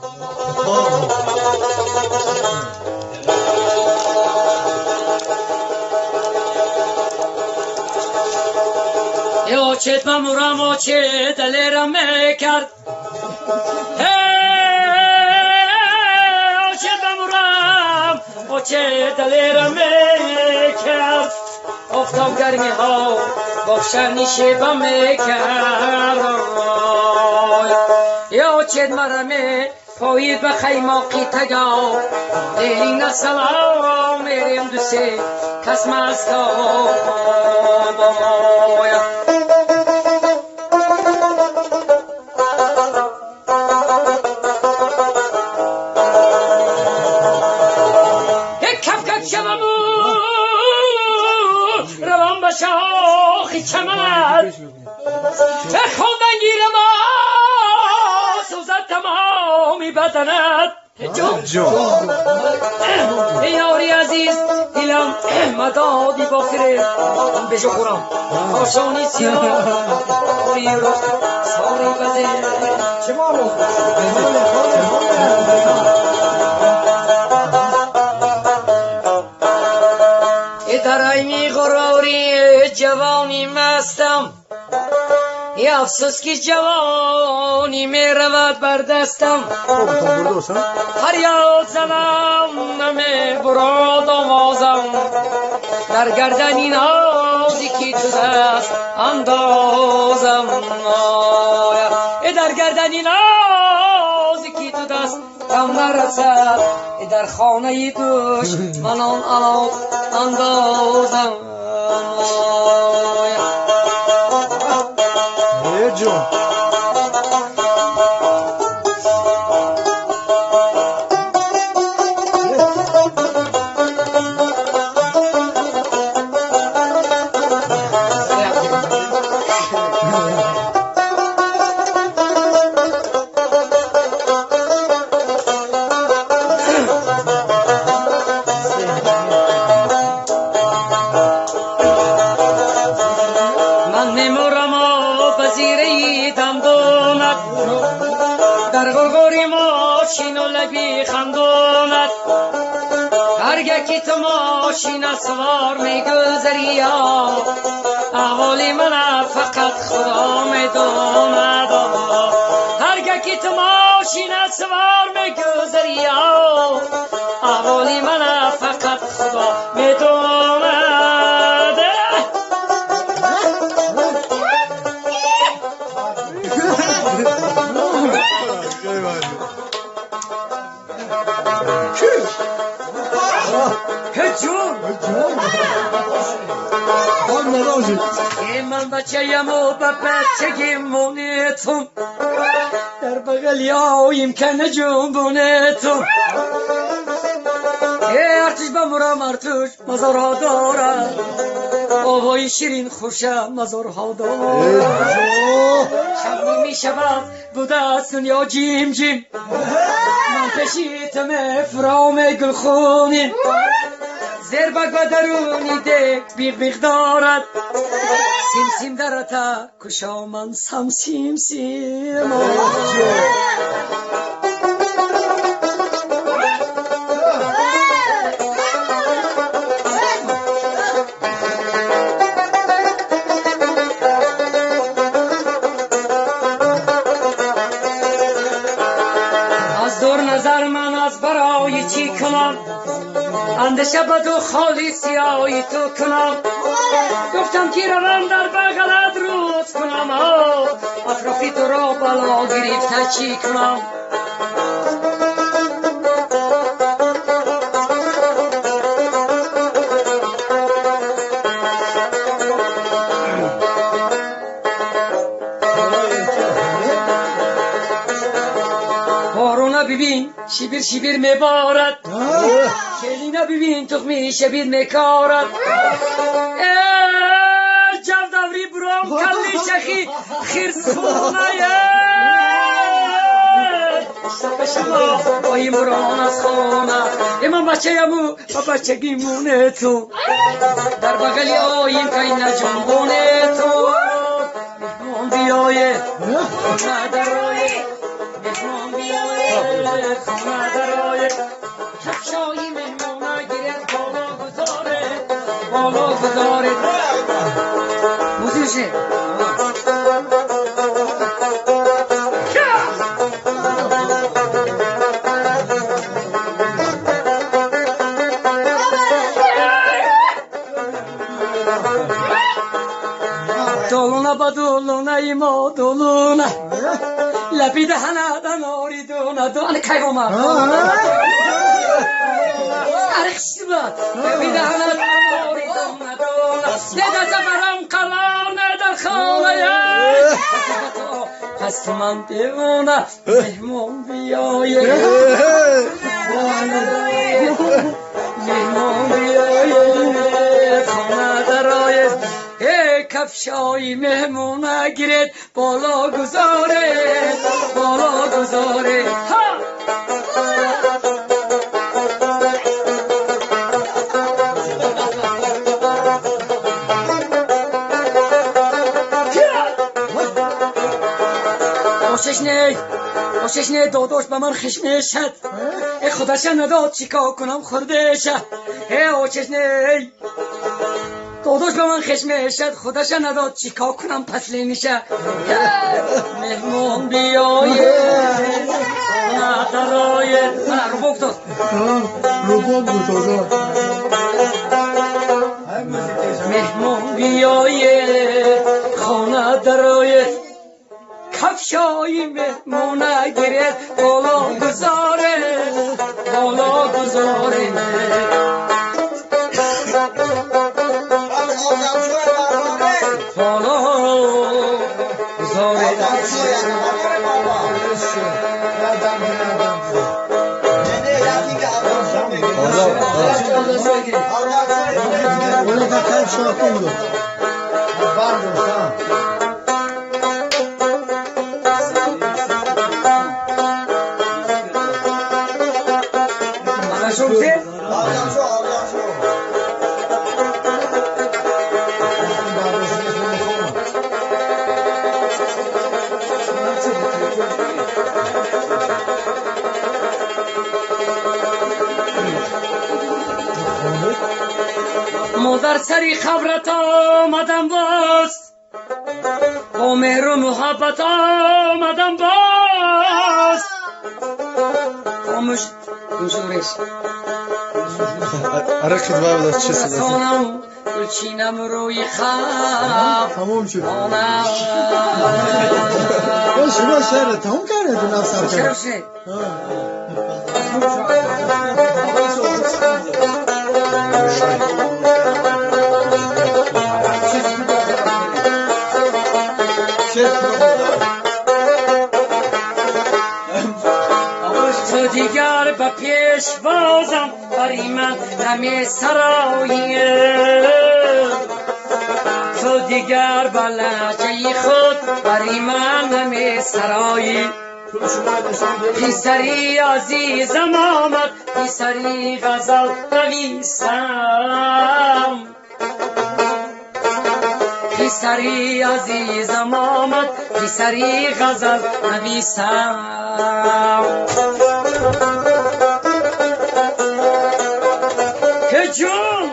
یا چت ممورم و چه دلرم میکرد چت ممورم و چه دلرم میکرد افتام گرمی ها بخشنی شیبم میکرد یا چت مرمه پایید به خیماقی تگا دیرین سلام میریم دوسته کس مستا شاخی چمن بخوندن گیر ما سوزد تمامی بدنت جان یاری عزیز دیلم مدادی باخره بجو خورم آشانی سیاری رو ساری بده چه مالو درای می غروری جوانی مستم یا افسوس که جوانی می رود بر دستم فریاد زنم نمی براد آوازم در گردنی نازی که تو دست اندازم در گردنی نازی که تو دست کم نرسد در خانه دوش منان الان اندازم جون در غرغوری ماشین و لبی خندونت هرگه که تو ماشین سوار میگذری احوالی من فقط خدا میدوند هرگه که تو ماشین سوار میگذری احوالی من فقط خدا میدوند من بچه‌یم و به بچگیمونتون در بغلیایم کنه جنبونتون ارتش بمورم ارتش مزارها دارد آوای شیرین خوشه مزارها دارد شب می شود بوده از دنیا جیم جیم من پشیتم افرام گل خونین زربک و درونی دک بیغ بیغ دارد سیم سیم درتا کشا من سم سیم سیم از دور نظر من از برای چی کنم اندشه بدو خالی سیاهی تو کنم گفتم که روم در بغلت روز کنم اطرافی تو را بلا گرفته چی کنم بارونه ببین شیبیر شیبیر میبارد کلینه ببین تخمی شبیر میکارد جودوری برام کلی شخی خیرسونه شب شما بایی مران از خانه من بچه امو و بچگی مونه تو در بغلی آیم که این جنبونه تو مهمان بیایه مادرای مهمان بیایه خانه درای کفشایی مهمونه گیرد بالا گذاره موزیشه doluna baduluna imo doluna lapide hanadan oriduna don kaygoma arxsibat lapide hanadan oriduna dona ne da zafaram qalan ne da xonaya qasman devona mehmon biyoye mehmon biyoye xona daroye کفشای مهمونه گیرد بالا گذاره ها آشش نه داداش به من خشمه شد ای خودش نداد چیکار کنم خورده شد ای آشش نه داداش به من خشمه شد خودش نداد چیکار کنم پسلی میشه مهمون بیایه درایه رباب داد مهمون بیایه خانه درایه کفشای مهمونه گیرد بالا گذاره مادر سری خبرت آمدم باز با مهر و محبت آمدم باز خاموش گوشورش عرق خدمه بده چه سده سانم گلچینم روی خم تمام شد آنم شما شهر تمام کرده تو نفسر چرا شد تو دیگر به پیش بازم بری من نمی سراییه تو دیگر به لحجه خود بری من نمی سرایی پیسری عزیزم آمد پیسری غزل نویسم پیسری عزیزم آمد پیسری غزل نویسم که جون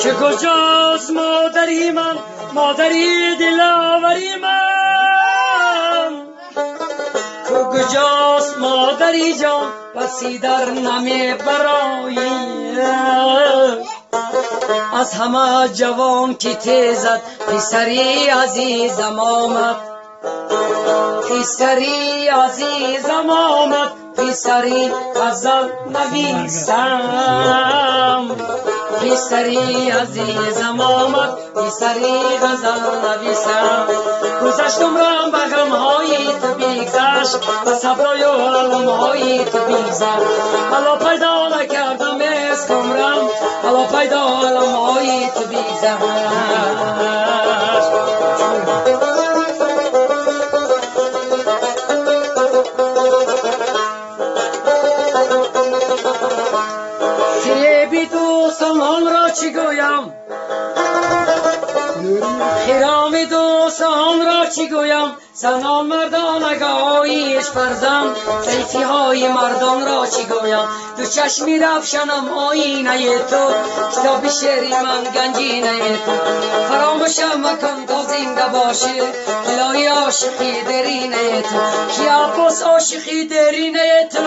که کجاست مادری من مادری دلاوری من که کجاست مادری جان بسی در نمی برایی از همه جوان که تیزد پیسری عزیزم آمد پیسری عزیزم آمد پیسری غزل نویسم پیسری عزیزم آمد پیسری غزل نویسم گذشت عمرم به غمهای تو بیگذشت به صبرای و علمهای تو بیگذشت حالا پیدا نکردم از عمرم حالا پیدا علمهای تو بیگذشت چی گویم خرام دوستان را چی گویم زنان مردان اگاهیش فرزم زیتی های مردان را چی گویم دو چشمی رفشنم آینه تو کتاب شعری من گنجینه تو فراموشم مکن تا زنده باشی الهی عاشقی درینه تو کی عباس عاشقی درینه تو